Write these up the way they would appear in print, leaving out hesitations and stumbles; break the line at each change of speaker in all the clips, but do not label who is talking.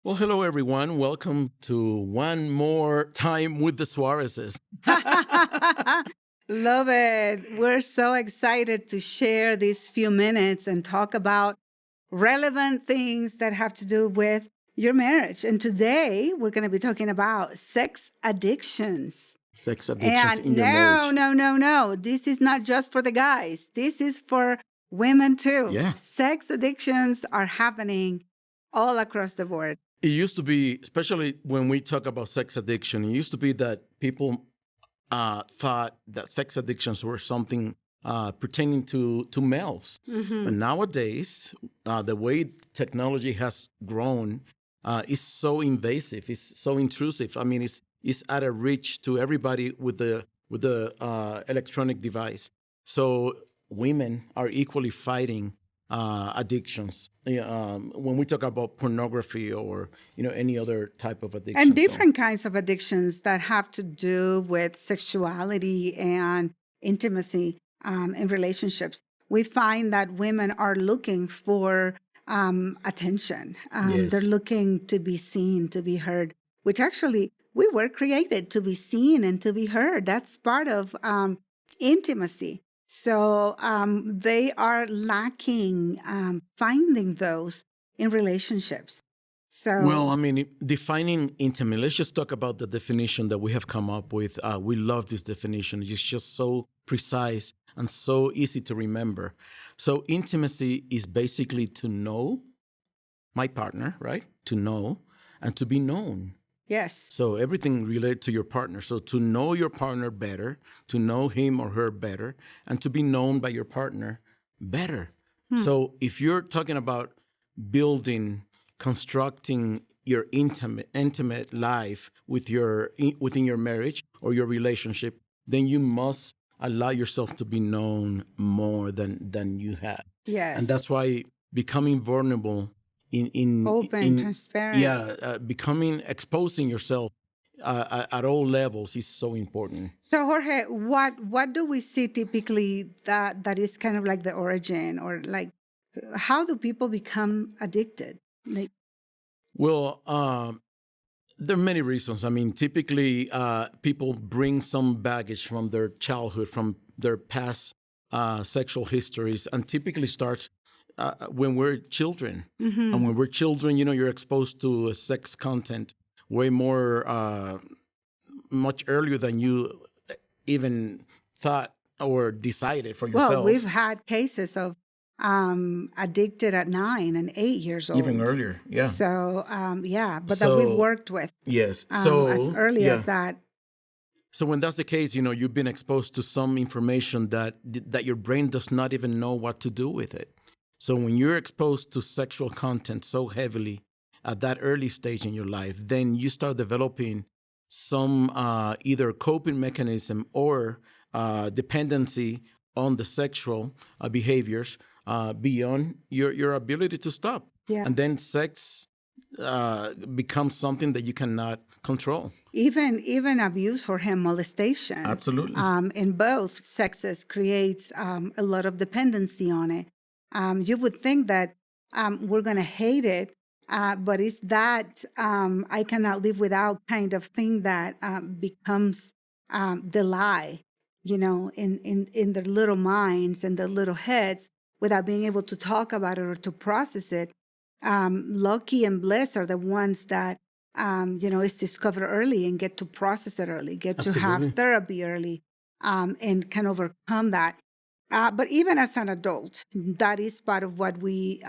Well, hello, everyone. Welcome to one more time with the Suarezes.
Love it. We're so excited to share these few minutes and talk about relevant things that have to do with your marriage. And today we're going to be talking about sex addictions.
Sex addictions
And
in your marriage.
no. This is not just for the guys. This is for women too.
Yeah.
Sex addictions are happening all across the board.
It used to be, especially when we talk about sex addiction, it used to be that people thought that sex addictions were something pertaining to males.
Mhm.
But nowadays, the way technology has grown is so invasive, it's so intrusive. I mean, it's out of reach to everybody with the electronic device. So women are equally fighting addictions. When we talk about pornography or any other type of addiction,
And different kinds of addictions that have to do with sexuality and intimacy in relationships. We find that women are looking for attention.
Yes.
They're looking to be seen, to be heard, which actually we were created to be seen and to be heard. That's part of intimacy. So they are lacking finding those in relationships. So,
Well, I mean, defining intimate, let's just talk about the definition that we have come up with. We love this definition. It's just so precise and so easy to remember. So, intimacy is basically to know my partner, right? To know and to be known.
yes.
So, everything related to your partner. So, to know your partner better, to know him or her better, and to be known by your partner better. So, if you're talking about building, constructing your intimate life within your marriage or your relationship, then you must allow yourself to be known more than you have.
Yes.
And that's why becoming vulnerable in
open, transparent.
exposing yourself at all levels is so important.
So Jorge, what do we see typically that is kind of like the origin, or like how do people become addicted? Like,
Well, there are many reasons. I mean, typically, people bring some baggage from their childhood, from their past sexual histories, and typically starts when we're children.
mhm.
And when we're children, you're exposed to sex content way more, much earlier than you even thought or decided for yourself.
Well, we've had cases of addicted at 9 and 8 years old.
Even earlier, yeah.
So but that we've worked with
Yes.
as
So
early as that.
So when that's the case, you've been exposed to some information that your brain does not even know what to do with it. So when you're exposed to sexual content so heavily at that early stage in your life, then you start developing some either coping mechanism or dependency on the sexual behaviors beyond your ability to stop.
Yeah.
And then sex becomes something that you cannot control.
Even abuse for him, molestation.
Absolutely.
In both sexes creates a lot of dependency on it. You would think that we're going to hate it, but it's that I cannot live without kind of thing that becomes the lie, in their little minds and their little heads without being able to talk about it or to process it. Lucky and blessed are the ones that is discovered early and get to process it early, get to
Absolutely.
have therapy early, and can overcome that. But even as an adult, that is part of what we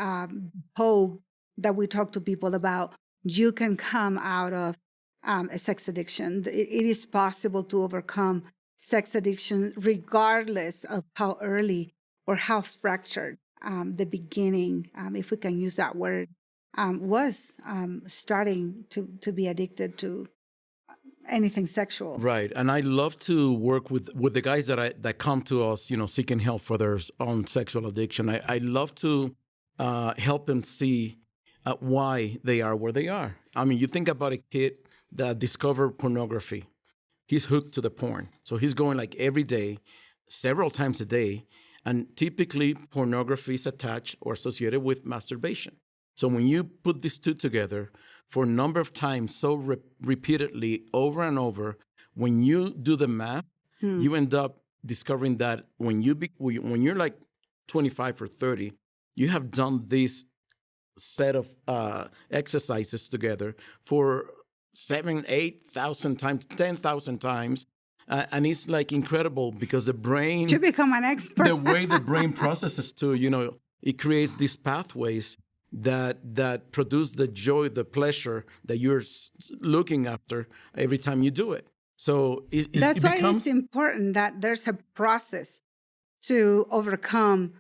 hope that we talk to people about. You can come out of a sex addiction. It is possible to overcome sex addiction regardless of how early or how fractured the beginning, if we can use that word, was starting to be addicted to anything sexual.
Right. And I love to work with the guys that come to us, seeking help for their own sexual addiction. I love to help them see why they are where they are. I mean, you think about a kid that discovered pornography. He's hooked to the porn. So he's going like every day, several times a day. And typically pornography is attached or associated with masturbation. So when you put these two together, for a number of times, so repeatedly, over and over, when you do the math, you end up discovering that when you're like 25 or 30, you have done this set of exercises together for 7, 8,000 times, 10,000 times. And it's like incredible because the brain,
to become an expert.
the way the brain processes too, it creates these pathways that produce the joy, the pleasure that you're looking after every time you do it. So
That's why it's important that there's a process to overcome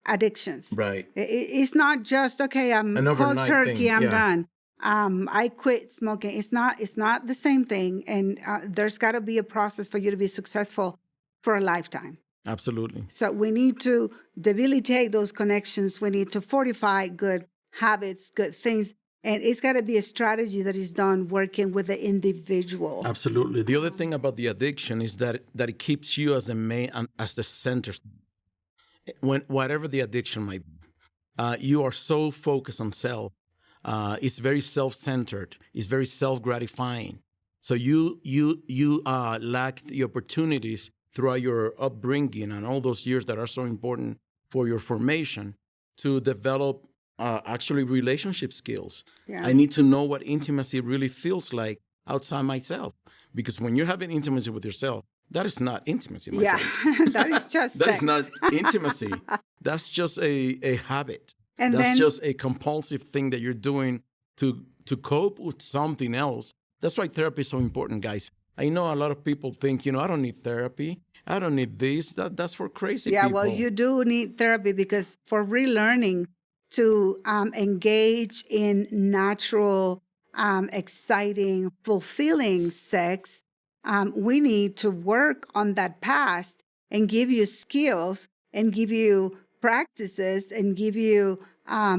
addictions.
Right.
It's not just, okay, I'm cold turkey, I'm done. I quit smoking. It's not the same thing. And there's got to be a process for you to be successful for a lifetime.
Absolutely.
So we need to debilitate those connections. We need to fortify good habits, good things. And it's got to be a strategy that is done working with the individual.
Absolutely. The other thing about the addiction is that it keeps you as the center. Whatever the addiction might be, you are so focused on self. It's very self-centered. It's very self-gratifying. So you lack the opportunities throughout your upbringing and all those years that are so important for your formation to develop actually relationship skills. Yeah. I need to know what intimacy really feels like outside myself. Because when you're having intimacy with yourself, that is not intimacy, my friend.
That is just
that
sex.
is not intimacy. That's just a habit.
And
that's just a compulsive thing that you're doing to cope with something else. That's why therapy is so important, guys. I know a lot of people think, I don't need therapy. I don't need this. That's for crazy people.
Yeah, well, you do need therapy because for relearning to engage in natural, exciting, fulfilling sex, we need to work on that past and give you skills and give you practices and give you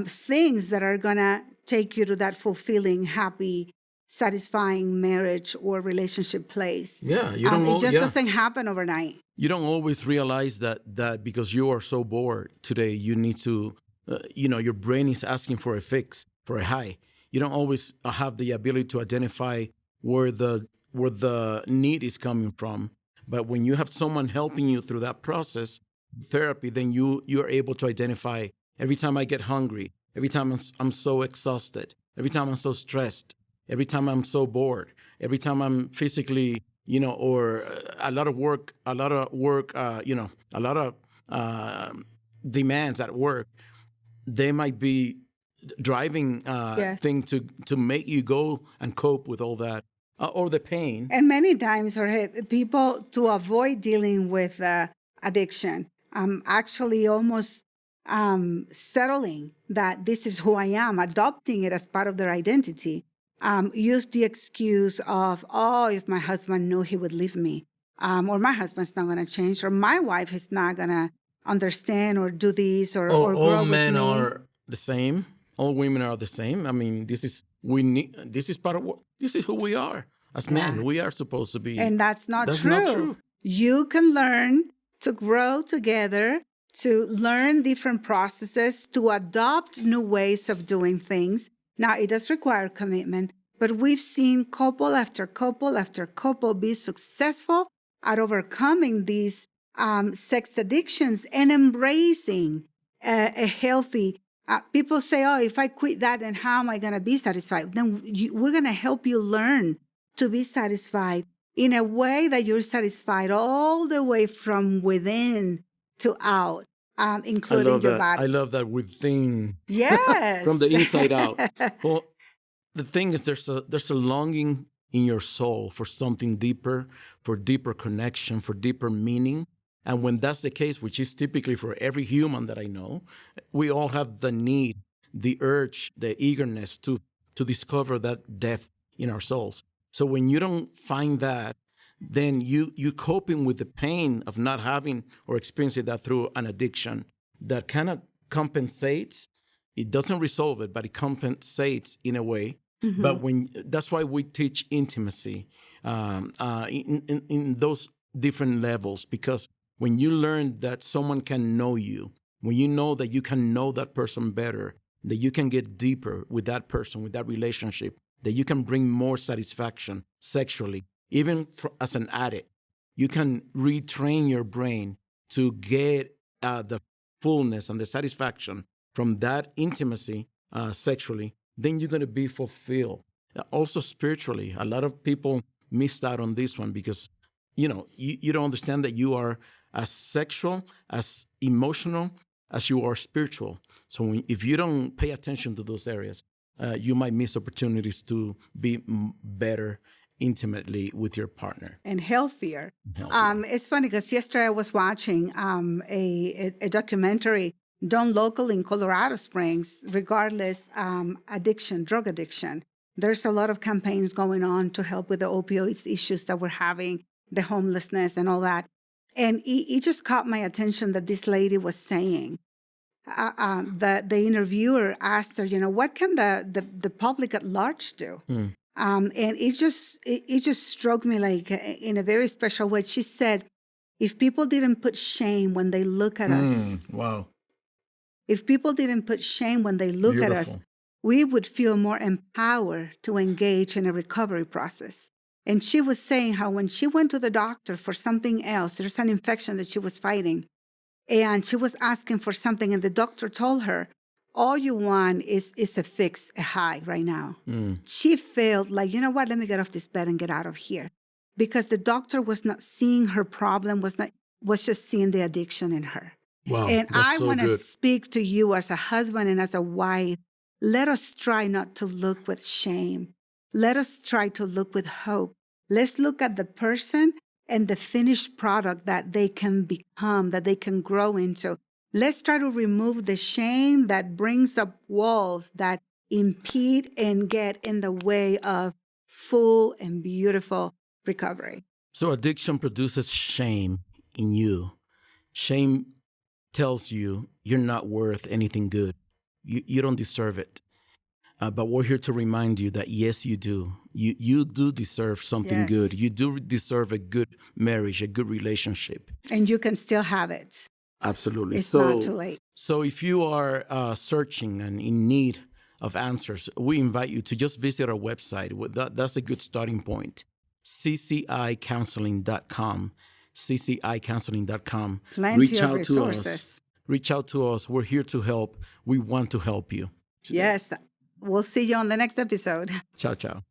things that are going to take you to that fulfilling, happy, satisfying marriage or relationship place.
Yeah,
it just doesn't happen overnight.
You don't always realize that because you are so bored today, you need to, your brain is asking for a fix, for a high. You don't always have the ability to identify where the need is coming from. But when you have someone helping you through that process, therapy, then you're able to identify every time I get hungry, every time I'm so exhausted, every time I'm so stressed, every time I'm so bored, every time I'm physically, or a lot of work, a lot of demands at work, they might be driving thing to make you go and cope with all that. Or the pain.
And many times, Jorge, people, to avoid dealing with addiction, actually almost settling that this is who I am, adopting it as part of their identity, use the excuse of, if my husband knew, he would leave me, or my husband's not going to change, or my wife is not going to understand or do this or grow with me.
All men are the same. All women are the same. I mean, this is part of this is who we are as men. We are supposed to be.
And that's not true. You can learn to grow together, to learn different processes, to adopt new ways of doing things. Now, it does require commitment, but we've seen couple after couple after couple be successful at overcoming these sex addictions and embracing a healthy. People say, if I quit that, then how am I going to be satisfied? Then we're going to help you learn to be satisfied in a way that you're satisfied all the way from within to out, including your body.
I love that within.
Yes.
From the inside out. Well, the thing is, there's a longing in your soul for something deeper, for deeper connection, for deeper meaning. And when that's the case, which is typically for every human that I know, we all have the need, the urge, the eagerness to discover that depth in our souls. So when you don't find that, then you're coping with the pain of not having or experiencing that through an addiction that kind of compensates. It doesn't resolve it, but it compensates in a way. Mm-hmm. But that's why we teach intimacy in those different levels, because when you learn that someone can know you, when you know that you can know that person better, that you can get deeper with that person, with that relationship, that you can bring more satisfaction sexually, even as an addict. You can retrain your brain to get the fullness and the satisfaction from that intimacy sexually, then you're going to be fulfilled. Also spiritually, a lot of people missed out on this one because, you don't understand that you are as sexual, as emotional, as you are spiritual. So if you don't pay attention to those areas, you might miss opportunities to be better intimately with your partner.
And healthier. It's funny because yesterday I was watching a documentary done locally in Colorado Springs, regardless drug addiction. There's a lot of campaigns going on to help with the opioids issues that we're having, the homelessness and all that. And it just caught my attention that this lady was saying, the interviewer asked her, what can the public at large do? And it just struck me like in a very special way. She said, if people didn't put shame when they look at us,
wow.
If people didn't put shame when they look at us, we would feel more empowered to engage in a recovery process. And she was saying how when she went to the doctor for something else, there's an infection that she was fighting, and she was asking for something, and the doctor told her, all you want is a fix, a high right now. She felt like, you know what, let me get off this bed and get out of here. Because the doctor was not seeing her problem, was just seeing the addiction in her.
Wow,
and I
so
want to
good.
speak to you as a husband and as a wife. Let us try not to look with shame. Let us try to look with hope. Let's look at the person and the finished product that they can become, that they can grow into. Let's try to remove the shame that brings up walls that impede and get in the way of full and beautiful recovery.
So addiction produces shame in you. Shame tells you you're not worth anything good. You don't deserve it. But we're here to remind you that, yes, you do. You do deserve something good. You do deserve a good marriage, a good relationship.
And you can still have it.
Absolutely.
It's not too late.
So if you are searching and in need of answers, we invite you to just visit our website. That's a good starting point. ccicounseling.com. ccicounseling.com.
Plenty of resources.
Reach out to us. We're here to help. We want to help you today.
Yes. We'll see you on the next episode.
Ciao, ciao.